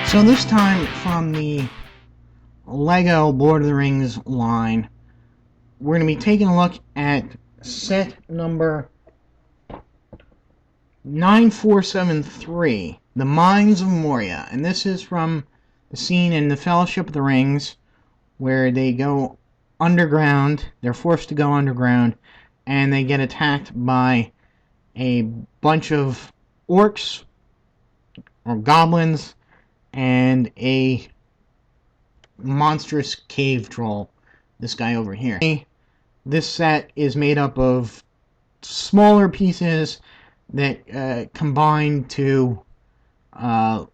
So this time from the LEGO Lord of the Rings line, we're going to be taking a look at set number 9473, The Mines of Moria. And this is from the scene in the Fellowship of the Rings where they go underground, they're forced to go underground, and they get attacked by a bunch of orcs or goblins and a monstrous cave troll, this guy over here. This set is made up of smaller pieces that combine to, well,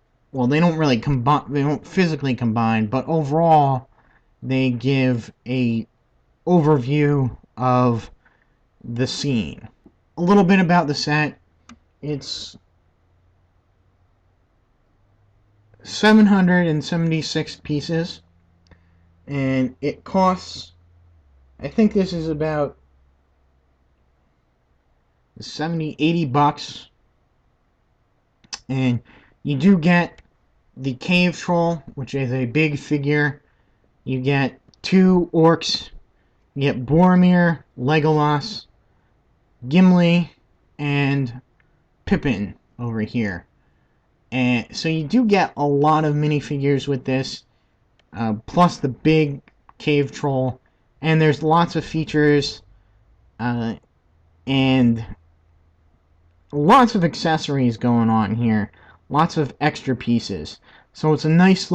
they don't really combine, they don't physically combine, but overall they give a overview of the scene. A little bit about the set. It's 776 pieces, and it costs, I think this is about 70-80 bucks, and you do get the cave troll, which is a big figure. You get 2 orcs, you get Boromir, Legolas, Gimli, and Pippin over here. And so you do get a lot of minifigures with this, plus the big cave troll, and there's lots of features, and lots of accessories going on here, lots of extra pieces. So it's a nice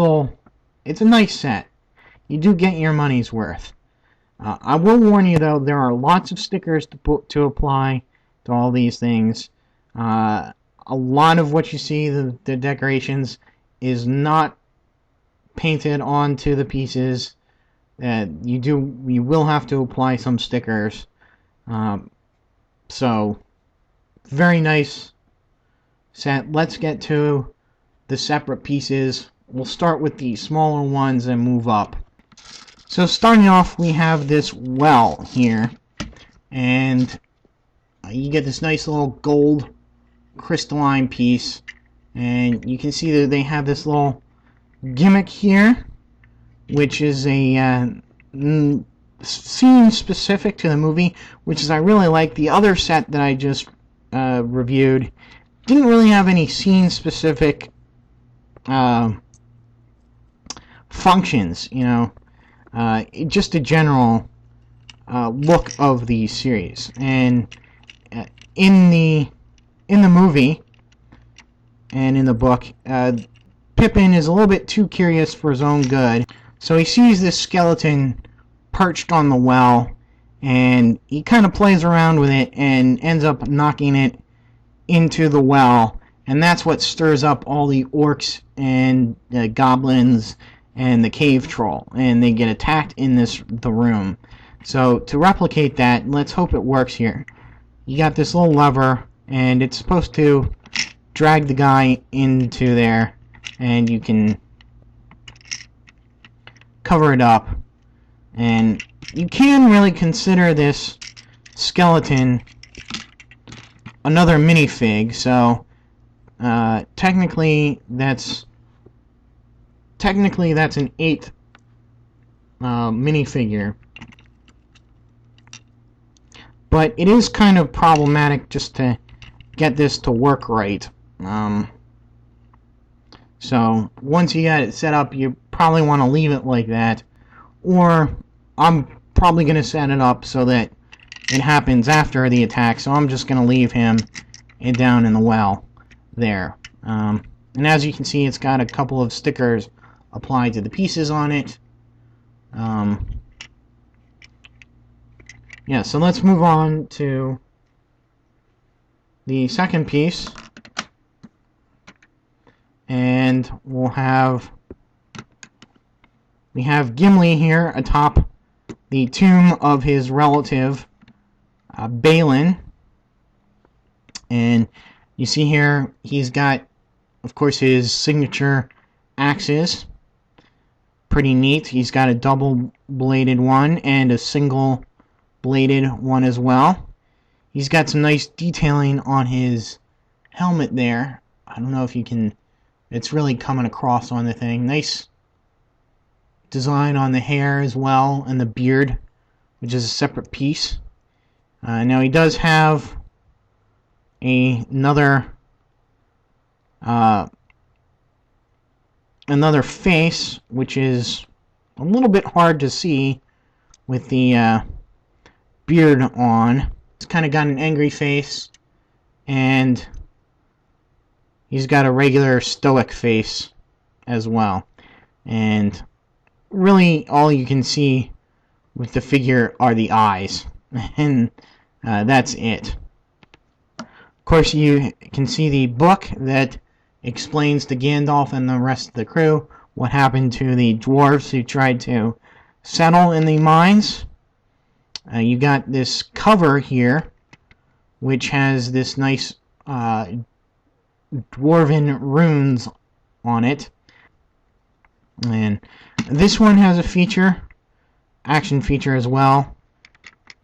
set. You do get your money's worth. I will warn you though, there are lots of stickers to apply to all these things. A lot of what you see, the decorations, is not painted onto the pieces. You will have to apply some stickers. So, very nice set. Let's get to the separate pieces. We'll start with the smaller ones and move up. So starting off, we have this well here, and you get this nice little gold crystalline piece, and you can see that they have this little gimmick here, which is a scene specific to the movie, which is I really like. The other set that I just reviewed didn't really have any scene specific functions, you know, just a general look of the series. And in the movie and in the book, Pippin is a little bit too curious for his own good, so he sees this skeleton perched on the well, and he kind of plays around with it and ends up knocking it into the well, and that's what stirs up all the orcs and goblins and the cave troll, and they get attacked in the room. So to replicate that, let's hope it works here. You got this little lever, and it's supposed to drag the guy into there, and you can cover it up. And you can really consider this skeleton another minifig, so technically that's an 8th minifigure. But it is kind of problematic just to get this to work right. So once you got it set up, you probably want to leave it like that, or I'm probably going to set it up so that it happens after the attack, so I'm just going to leave him down in the well there. And as you can see, it's got a couple of stickers applied to the pieces on it. Yeah, so let's move on to the second piece, and we have Gimli here atop the tomb of his relative Balin, and you see here he's got, of course, his signature axes. Pretty neat. He's got a double bladed one and a single bladed one as well. He's got some nice detailing on his helmet there. I don't know if you can It's really coming across on the thing. Nice design on the hair as well, and the beard, which is a separate piece. Now he does have another face, which is a little bit hard to see with the beard on. It's kind of got an angry face, and he's got a regular stoic face as well. And really all you can see with the figure are the eyes, and that's it. Of course, you can see the book that explains to Gandalf and the rest of the crew what happened to the dwarves who tried to settle in the mines. You got this cover here, which has this nice dwarven runes on it. And this one has a action feature as well.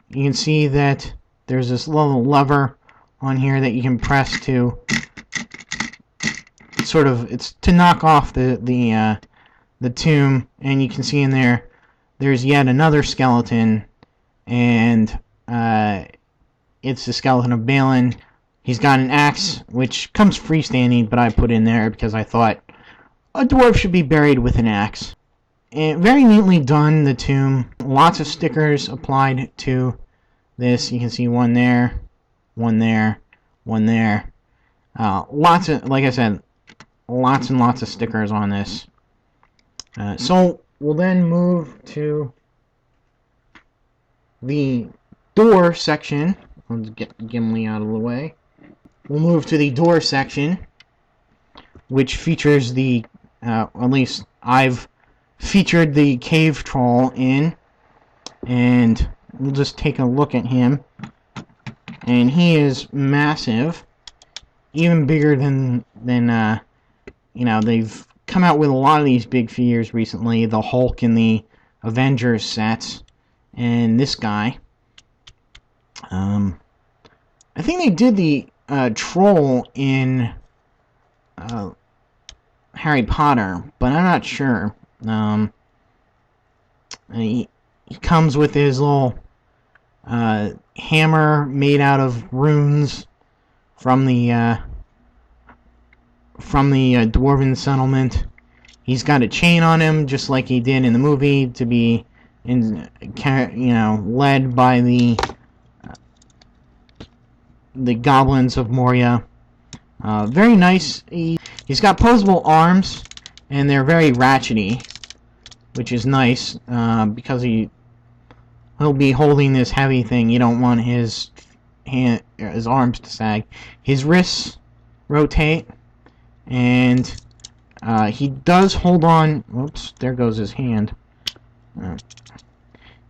You can see that there's this little lever on here that you can press to it's to knock off the tomb, and you can see in there's yet another skeleton, and it's the skeleton of Balin. He's got an axe, which comes freestanding, but I put in there because I thought a dwarf should be buried with an axe. And very neatly done, the tomb. Lots of stickers applied to this. You can see one there, one there, one there. Lots of, like I said, lots and lots of stickers on this. So we'll then move to the door section. Let's get Gimli out of the way. We'll move to the door section, which features the, at least I've featured the cave troll in, and we'll just take a look at him. And he is massive, even bigger than they've come out with a lot of these big figures recently, the Hulk in the Avengers sets, and this guy. I think they did the troll in Harry Potter, but I'm not sure. He comes with his little hammer made out of runes from the dwarven settlement. He's got a chain on him, just like he did in the movie, to be led by the goblins of Moria. Very nice. He's got posable arms, and they're very ratchety, which is nice, because he'll be holding this heavy thing. You don't want his arms to sag. His wrists rotate, and he does hold on. Whoops, there goes his hand.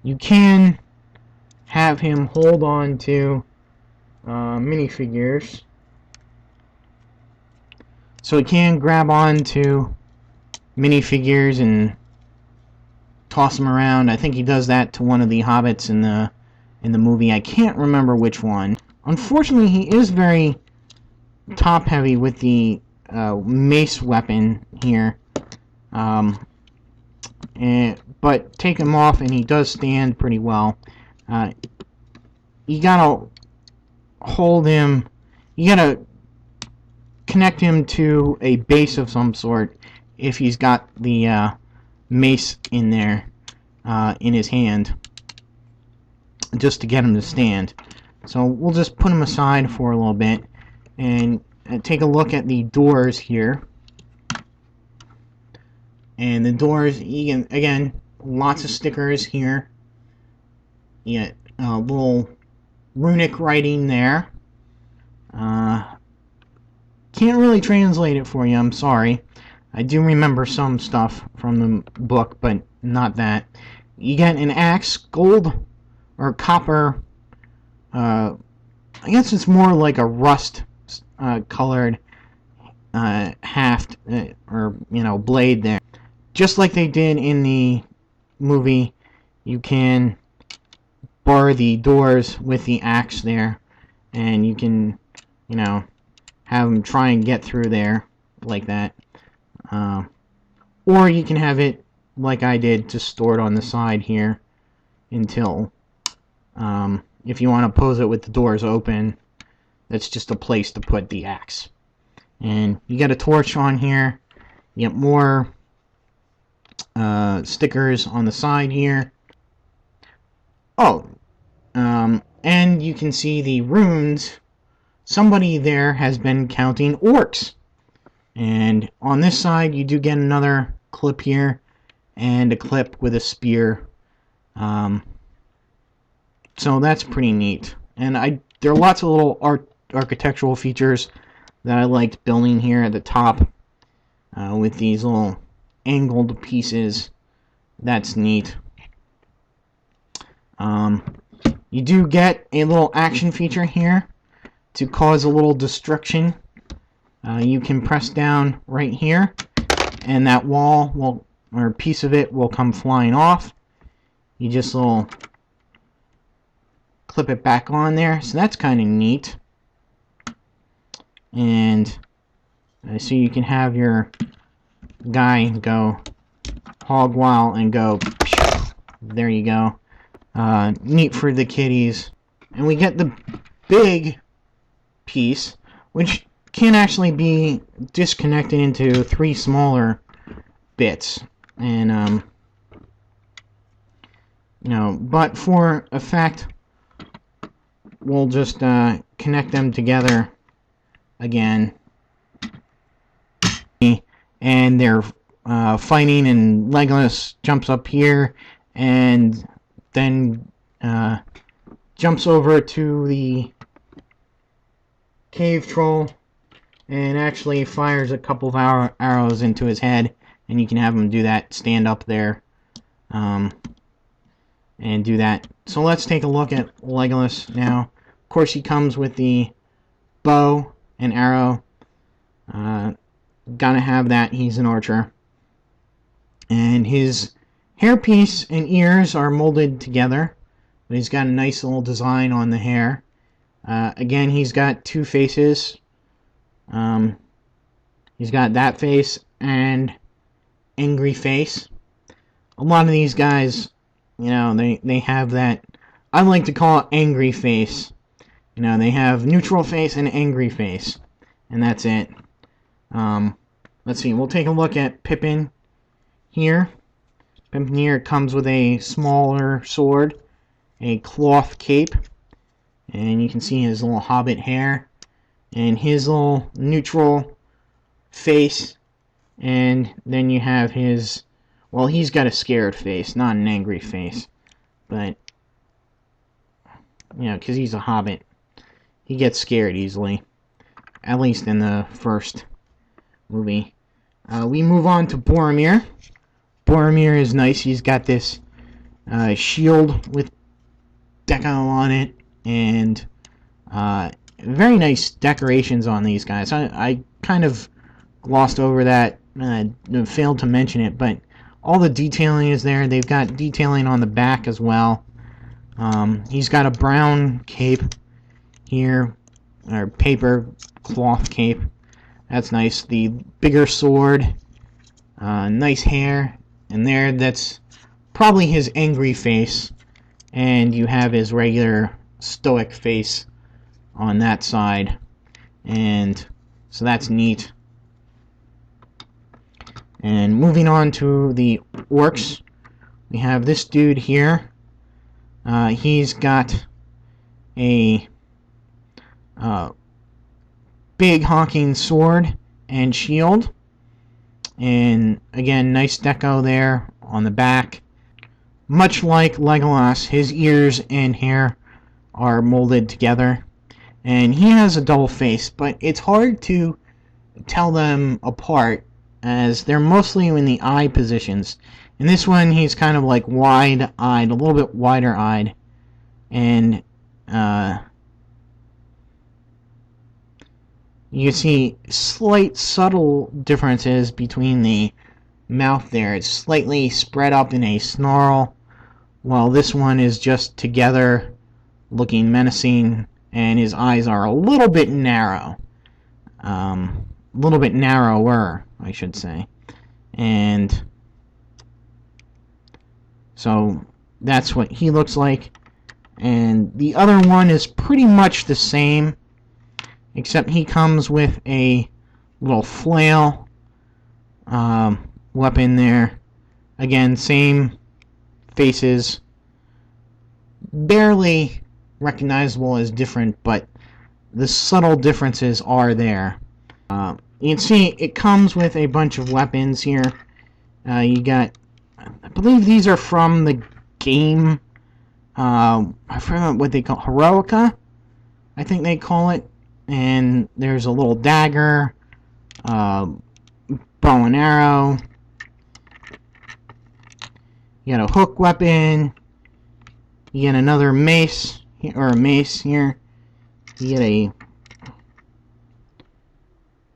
You can have him hold on to minifigures, so he can grab on to minifigures and toss them around. I think he does that to one of the hobbits in the movie. I can't remember which one. Unfortunately, he is very top heavy with the mace weapon here, but take him off and he does stand pretty well. You gotta hold him, you gotta connect him to a base of some sort if he's got the mace in there in his hand, just to get him to stand. So we'll just put him aside for a little bit and take a look at the doors here. And the doors, again, lots of stickers here. Yeah, a little runic writing there. Can't really translate it for you, I'm sorry. I do remember some stuff from the book, but not that. You get an axe, gold or copper. I guess it's more like a rust colored haft or blade there. Just like they did in the movie, you can bar the doors with the axe there, and you can have them try and get through there like that. Or you can have it like I did, just store it on the side here until, if you want to pose it with the doors open, that's just a place to put the axe. And you got a torch on here. You get more stickers on the side here. Oh, and you can see the runes. Somebody there has been counting orcs. And on this side, you do get another clip here, and a clip with a spear. So that's pretty neat. And there are lots of little architectural features that I liked building here at the top, with these little angled pieces. That's neat. You do get a little action feature here to cause a little destruction. You can press down right here, and that wall will, or a piece of it, will come flying off. You just clip it back on there, so that's kind of neat. And so you can have your guy go hog wild and go, there you go. Neat for the kiddies. And we get the big piece, which can actually be disconnected into 3 smaller bits. And, but for effect, we'll just connect them together again. And they're fighting, and Legolas jumps up here and then jumps over to the cave troll and actually fires a couple of arrows into his head, and you can have him do that, stand up there, and do that. So let's take a look at Legolas now. Of course, he comes with the bow and arrow. Gotta have that, he's an archer. And his hairpiece and ears are molded together, but he's got a nice little design on the hair. Again, he's got 2 faces. He's got that face and angry face. A lot of these guys, they have that, I like to call it angry face. They have neutral face and angry face, and that's it. Let's see, we'll take a look at Pippin here. Pippin here comes with a smaller sword, a cloth cape, and you can see his little hobbit hair, and his little neutral face, and then you have his, well, he's got a scared face, not an angry face, but, because he's a hobbit, he gets scared easily, at least in the first movie. We move on to Boromir. Boromir is nice. He's got this shield with deco on it, and very nice decorations on these guys. I kind of glossed over that, failed to mention it, but all the detailing is there. They've got detailing on the back as well. He's got a brown cape here, or paper cloth cape. That's nice. The bigger sword, nice hair, and there, that's probably his angry face, and you have his regular stoic face on that side, and so that's neat. And moving on to the orcs, we have this dude here. He's got a big honking sword and shield, and again, nice deco there on the back. Much like Legolas, his ears and hair are molded together, and he has a double face, but it's hard to tell them apart as they're mostly in the eye positions. In this one, he's kind of like wide-eyed, a little bit wider-eyed, and you can see slight subtle differences between the mouth there. It's slightly spread up in a snarl, while this one is just together, looking menacing, and his eyes are a little bit narrow. A little bit narrower, I should say. And so that's what he looks like. And the other one is pretty much the same, except he comes with a little flail weapon there. Again, same faces, barely recognizable as different, but the subtle differences are there. You can see it comes with a bunch of weapons here. You got, I believe these are from the game, I forgot what they call Heroica, I think they call it. And there's a little dagger, bow and arrow. You got a hook weapon. You get another mace, or a mace here. You get a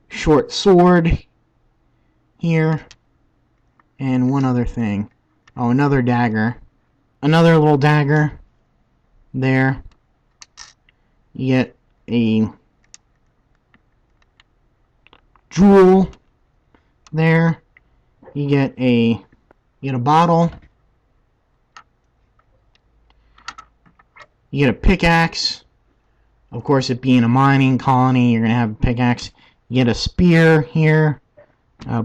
short sword here. And one other thing. Oh, another dagger. Another little dagger there. You get a jewel there. You get a bottle. You get a pickaxe. Of course, it being a mining colony, you're going to have a pickaxe. You get a spear here,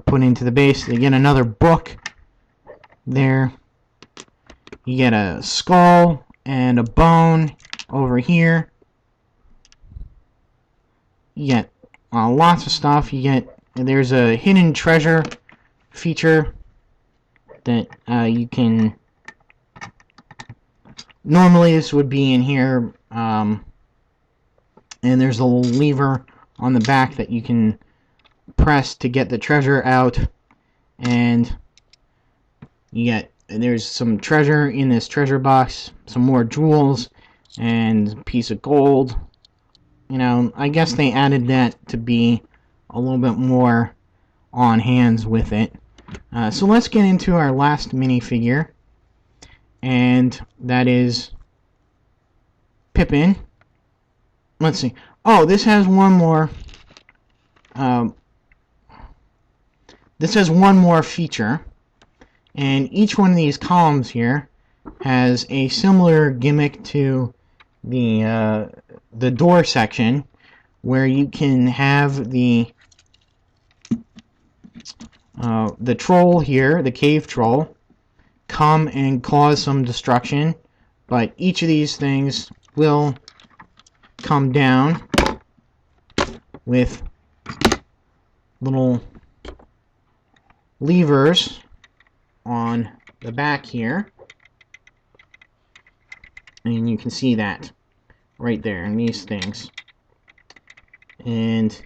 put into the base. You get another book there. You get a skull and a bone over here. You get lots of stuff. There's a hidden treasure feature that you can. Normally this would be in here, and there's a little lever on the back that you can press to get the treasure out, and there's some treasure in this treasure box, some more jewels, and a piece of gold. I guess they added that to be a little bit more on hands with it. So let's get into our last minifigure, and that is Pippin. Let's see. Oh, this has one more. This has one more feature, and each one of these columns here has a similar gimmick to the door section, where you can have the troll here, the cave troll, come and cause some destruction, but each of these things will come down with little levers on the back here, and you can see that right there in these things. And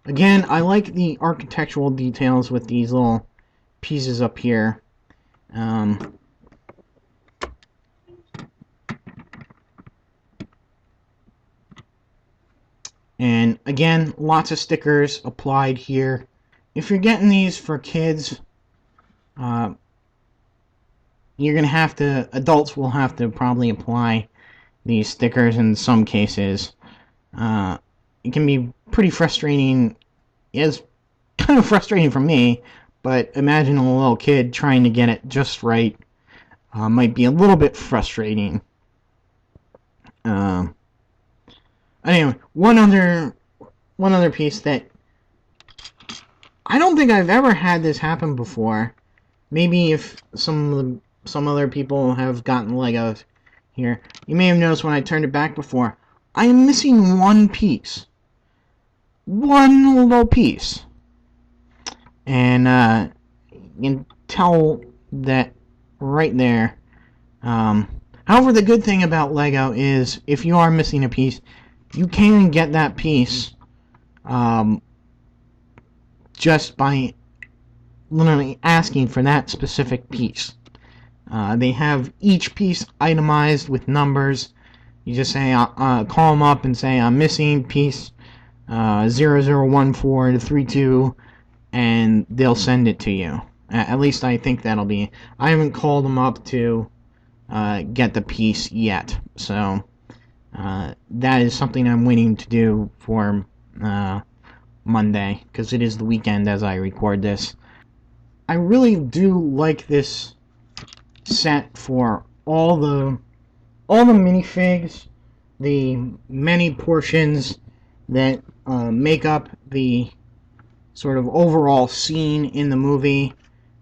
again, I like the architectural details with these little pieces up here. And again, lots of stickers applied here. If you're getting these for kids, you're going to have to, adults will have to probably apply these stickers in some cases. It can be pretty frustrating. It's kind of frustrating for me, but imagine a little kid trying to get it just right. Might be a little bit frustrating. Anyway, one other piece that I don't think I've ever had this happen before. Maybe if some other people have gotten Legos here. You may have noticed when I turned it back before, I am missing one piece. One little piece. And you can tell that right there. However, the good thing about Lego is if you are missing a piece, you can get that piece just by literally asking for that specific piece. They have each piece itemized with numbers. You just say, call them up and say, I'm missing piece 001432, and they'll send it to you. At least I think that'll be. I haven't called them up to get the piece yet, so that is something I'm waiting to do for Monday, because it is the weekend as I record this. I really do like this set for all the minifigs, the many portions that make up the sort of overall scene in the movie.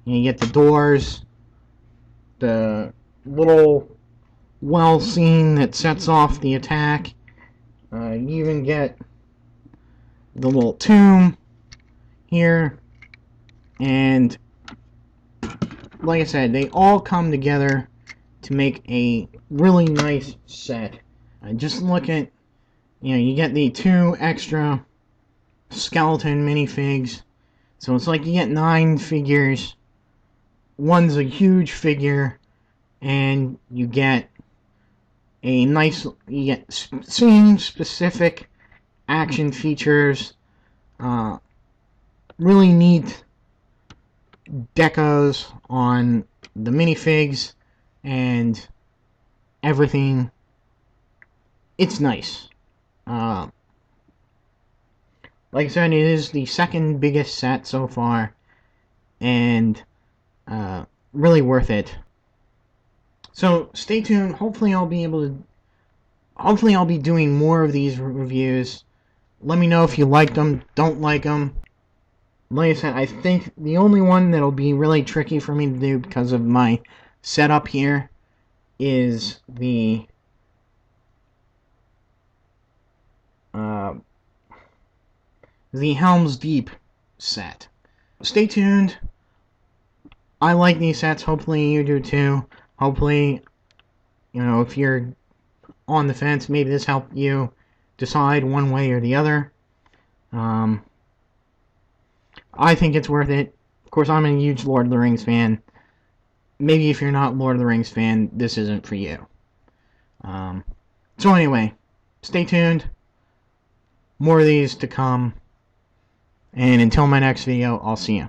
You get the doors, the little well scene that sets off the attack. You even get the little tomb here, and like I said, they all come together to make a really nice set. Just look at, you get the 2 extra skeleton minifigs, so it's like you get 9 figures. One's a huge figure, and you get a nice, you get scene-specific action features, really neat decos on the minifigs, and everything. It's nice. Like I said, it is the second biggest set so far, and really worth it. So stay tuned. Hopefully I'll be doing more of these reviews. Let me know if you liked them, don't like them. Like I said, I think the only one that'll be really tricky for me to do because of my setup here is the Helm's Deep set. Stay tuned. I like these sets. Hopefully you do too. Hopefully, if you're on the fence, maybe this helped you decide one way or the other. I think it's worth it. Of course, I'm a huge Lord of the Rings fan. Maybe if you're not Lord of the Rings fan, this isn't for you. So anyway, stay tuned. More of these to come. And until my next video, I'll see you.